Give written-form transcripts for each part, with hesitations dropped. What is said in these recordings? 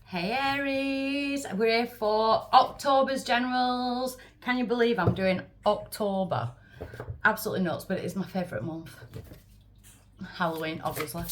Hey Aries, we're here for October's generals. Can you believe I'm doing October? Absolutely nuts, but it is my favourite month. Halloween, obviously.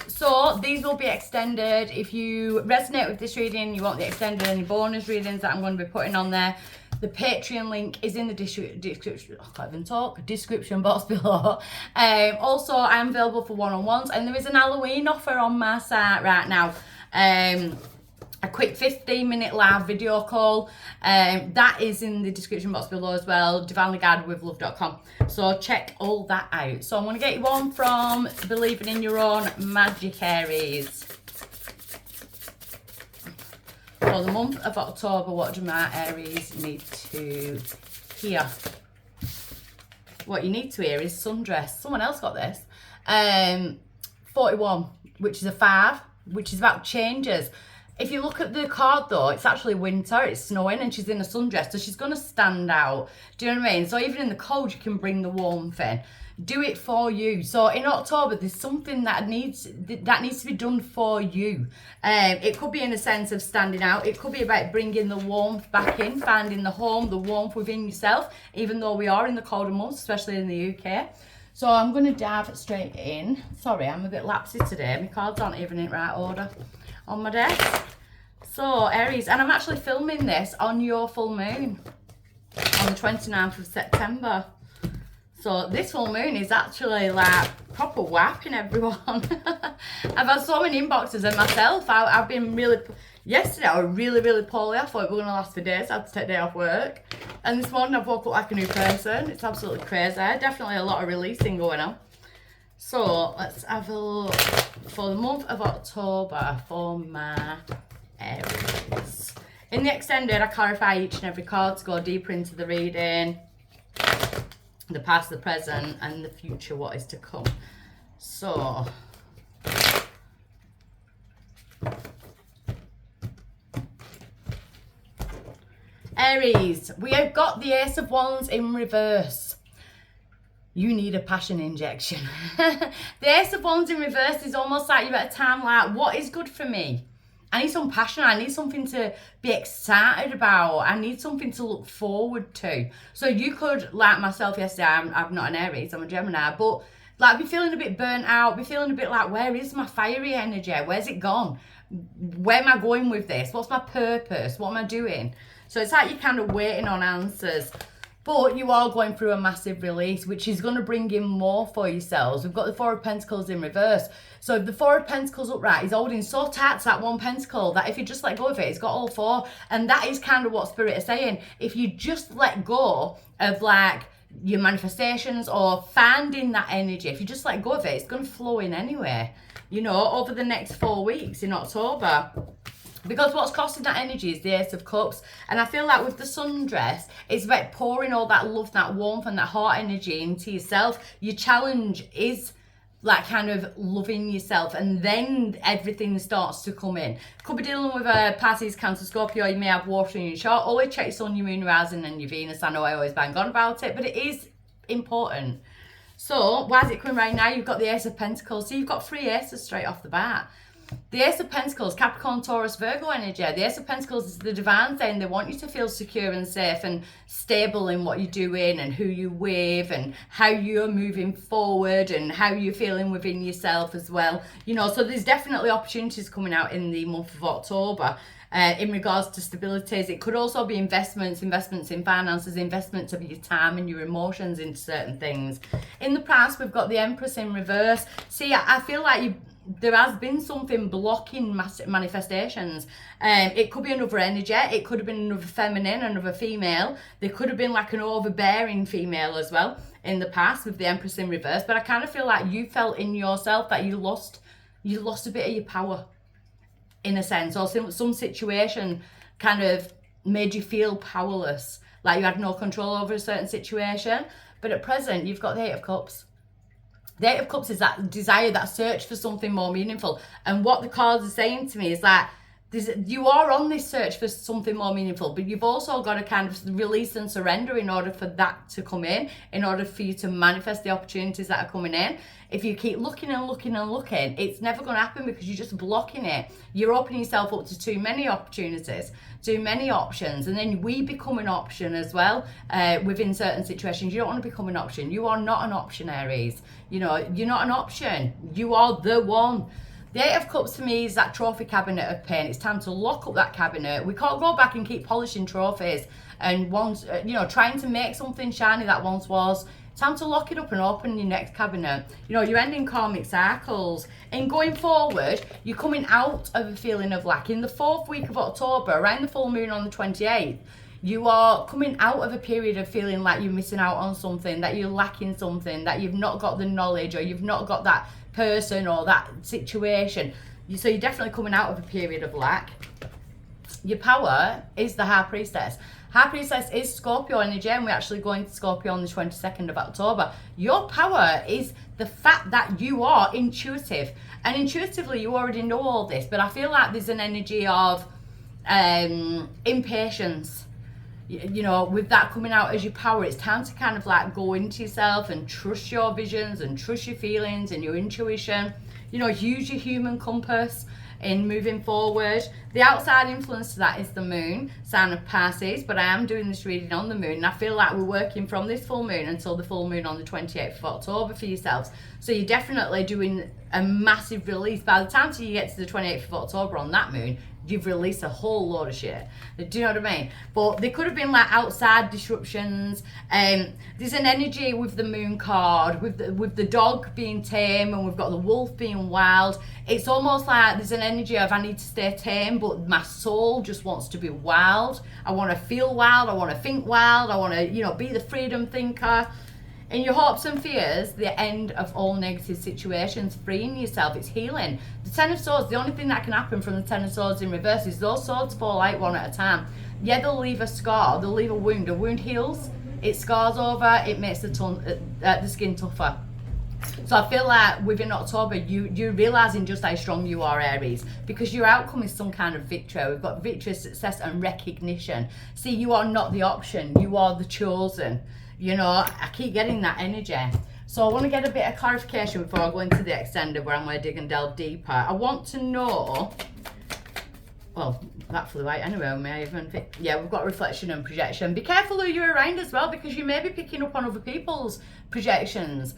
So these will be extended. If you resonate with this reading, you want the extended, any bonus readings that I'm going to be putting on there, the Patreon link is in the description. I can't even talk. Description box below. Also, I'm available for one-on-ones, and there is an Halloween offer on my site right now. A quick 15-minute live video call. That is in the description box below as well, divinelyguidedwithlove.com. So check all that out. So I'm going to get you one from Believing in Your Own Magic, Aries. For the month of October, what do my Aries need to hear? What you need to hear is sundress. Someone else got this. 41, which is a 5, which is about changes. If you look at the card though, it's actually winter, it's snowing, and she's in a sundress, so she's going to stand out. Do you know what I mean? So even in the cold, you can bring the warmth in. Do it for you. So in October, there's something that needs to be done for you. It could be in a sense of standing out. It could be about bringing the warmth back in, finding the home, the warmth within yourself, even though we are in the colder months, especially in the UK. So I'm going to dive straight in. Sorry, I'm a bit lapsy today. My cards aren't even in right order on my desk. So Aries, and I'm actually filming this on your full moon on the 29th of September. So this full moon is actually like proper whapping everyone. I've had so many inboxes, and myself, I've been really, yesterday I was really poorly. I thought it was going to last for days. I had to take a day off work. And this morning I've woke up like a new person. It's absolutely crazy. Definitely a lot of releasing going on. So let's have a look for the month of October for my Aries. In the extended, I clarify each and every card to go deeper into the reading. The past, the present, and the future, what is to come. So Aries, we have got the Ace of Wands in reverse. You need a passion injection. The Ace of Wands in reverse is almost like you're at a time like, what is good for me? I need some passion. I need something to be excited about. I need something to look forward to. So you could, like myself yesterday, I'm not an Aries, I'm a Gemini, but like be feeling a bit burnt out, be feeling a bit like, where is my fiery energy? Where's it gone? Where am I going with this? What's my purpose? What am I doing? So it's like you're kind of waiting on answers. But you are going through a massive release, which is going to bring in more for yourselves. We've got the Four of Pentacles in reverse. So if the Four of Pentacles upright is holding so tight to that one pentacle that if you just let go of it, it's got all four. And that is kind of what Spirit is saying. If you just let go of like your manifestations or finding that energy, if you just let go of it, it's going to flow in anyway, you know, over the next 4 weeks in October. Because what's costing that energy is the Ace of Cups. And I feel like with the sundress, it's about pouring all that love, that warmth and that heart energy into yourself. Your challenge is like kind of loving yourself, and then everything starts to come in. Could be dealing with a Pisces, Cancer, Scorpio. You may have water in your chart. Always check your sun, your moon, rising and your Venus. I know I always bang on about it, but it is important. So why is it coming right now? You've got the Ace of Pentacles. So you've got 3 aces straight off the bat. The Ace of Pentacles, Capricorn, Taurus, Virgo energy. The Ace of Pentacles is the divine saying they want you to feel secure and safe and stable in what you're doing and who you're with and how you're moving forward and how you're feeling within yourself as well. You know, so there's definitely opportunities coming out in the month of October. In regards to stabilities, it could also be investments in finances, investments of your time and your emotions into certain things. In the past, we've got the Empress in reverse. See, I feel like there has been something blocking manifestations. It could be another energy. It could have been another feminine, another female. There could have been like an overbearing female as well in the past with the Empress in reverse. But I kind of feel like you felt in yourself that you lost a bit of your power in a sense, or some situation kind of made you feel powerless, like you had no control over a certain situation. But at present, you've got the Eight of Cups. The Eight of Cups is that desire, that search for something more meaningful. And what the cards are saying to me is that you are on this search for something more meaningful, but you've also got to kind of release and surrender in order for that to come in order for you to manifest the opportunities that are coming in. If you keep looking and looking and looking, it's never going to happen because you're just blocking it. You're opening yourself up to too many opportunities, too many options, and then we become an option as well within certain situations. You don't want to become an option. You are not an option, Aries. You know, you're not an option. You are the one. The Eight of Cups to me is that trophy cabinet of pain. It's time to lock up that cabinet. We can't go back and keep polishing trophies and once, trying to make something shiny that once was. Time to lock it up and open your next cabinet. You know, you're ending karmic cycles. And going forward, you're coming out of a feeling of lack. In the 4th week of October, around the full moon on the 28th, you are coming out of a period of feeling like you're missing out on something, that you're lacking something, that you've not got the knowledge or you've not got that person or that situation. So you're definitely coming out of a period of lack. Your power is the High Priestess. High Priestess is Scorpio energy, and we're actually going to Scorpio on the 22nd of October. Your power is the fact that you are intuitive. And intuitively, you already know all this, but I feel like there's an energy of impatience. You know, with that coming out as your power, it's time to kind of like go into yourself and trust your visions and trust your feelings and your intuition. You know, use your human compass in moving forward. The outside influence to that is the moon, sign of Pisces, but I am doing this reading on the moon, and I feel like we're working from this full moon until the full moon on the 28th of October for yourselves. So you're definitely doing a massive release. By the time you get to the 28th of October on that moon, you've released a whole load of shit. Do you know what I mean? But there could have been like outside disruptions. There's an energy with the moon card, with the dog being tame, and we've got the wolf being wild. It's almost like there's an energy of I need to stay tame, but my soul just wants to be wild. I want to feel wild. I want to think wild. I want to, be the freedom thinker. In your hopes and fears, the end of all negative situations, freeing yourself, it's healing. The Ten of Swords, the only thing that can happen from the Ten of Swords in reverse is those swords fall out one at a time. Yeah, they'll leave a scar, they'll leave a wound. A wound heals, it scars over, it makes the skin tougher. So I feel like within October, you're realising just how strong you are, Aries, because your outcome is some kind of victory. We've got victory, success and recognition. See, you are not the option, you are the chosen. You know, I keep getting that energy. So I want to get a bit of clarification before I go into the extender where I'm going to dig and delve deeper. I want to know, well, that flew out anyway. May I even pick? Yeah, we've got reflection and projection. Be careful who you're around as well, because you may be picking up on other people's projections.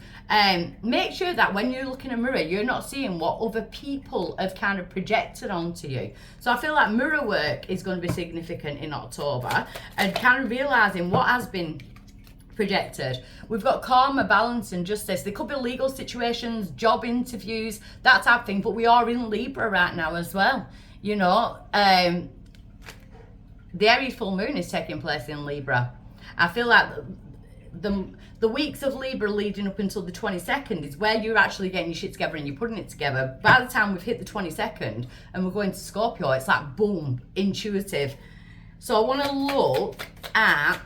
Make sure that when you're looking in a mirror, you're not seeing what other people have kind of projected onto you. So I feel like mirror work is going to be significant in October, and kind of realising what has been projected. We've got karma, balance and justice. There could be legal situations, job interviews, that type of thing, but we are in Libra right now as well. You know, the Aries full moon is taking place in Libra. I feel like the weeks of Libra leading up until the 22nd is where you're actually getting your shit together and you're putting it together. By the time we've hit the 22nd and we're going to Scorpio, it's like boom, intuitive. So I want to look at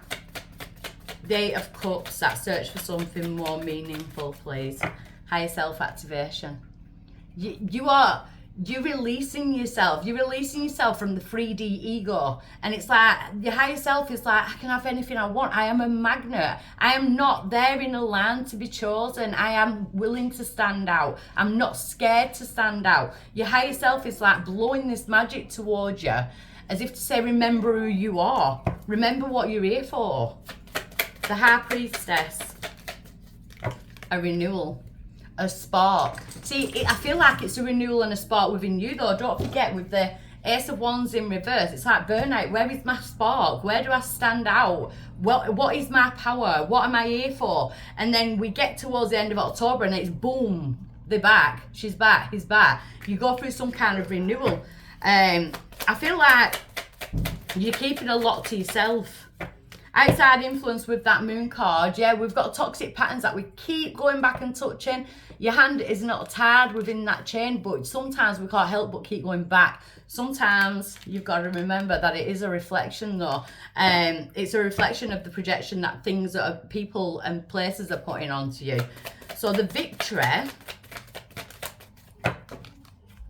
the Eight of Cups, that search for something more meaningful, please. Higher self-activation. You're releasing yourself. You're releasing yourself from the 3D ego. And it's like, your higher self is like, I can have anything I want. I am a magnet. I am not there in a line to be chosen. I am willing to stand out. I'm not scared to stand out. Your higher self is like blowing this magic towards you, as if to say, remember who you are. Remember what you're here for. The High Priestess, a renewal, a spark. See, I feel like it's a renewal and a spark within you though. Don't forget, with the Ace of Wands in reverse, it's like burnout. Where is my spark? Where do I stand out? What is my power? What am I here for? And then we get towards the end of October and it's boom, they're back. She's back, he's back. You go through some kind of renewal. I feel like you're keeping a lot to yourself. Outside influence with that moon card, yeah, we've got toxic patterns that we keep going back and touching. Your hand is not tied within that chain, but sometimes we can't help but keep going back. Sometimes you've got to remember that it is a reflection though. It's a reflection of the projection that things that are, people and places are putting onto you. So the victory,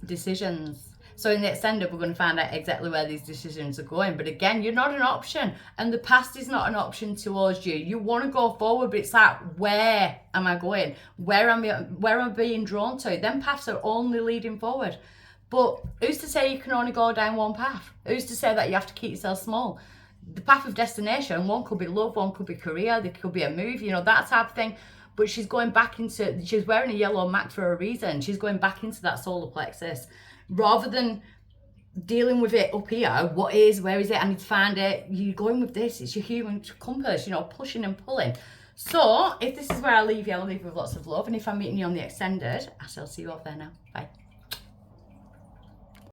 decisions. So in the extended, we're going to find out exactly where these decisions are going. But again, you're not an option, and the past is not an option towards you. You want to go forward, but it's like, where am I going? Where am I being drawn to? Them paths are only leading forward. But who's to say you can only go down one path? Who's to say that you have to keep yourself small? The path of destination, one could be love, one could be career, there could be a move, you know, that type of thing. But she's going back into, she's wearing a yellow mat for a reason. She's going back into that solar plexus. Rather than dealing with it up here, what is, where is it, I need to find it, you're going with this, it's your human compass, you know, pushing and pulling. So if this is where I leave you, I'll leave you with lots of love. And if I'm meeting you on the extended, I shall see you off there now. Bye.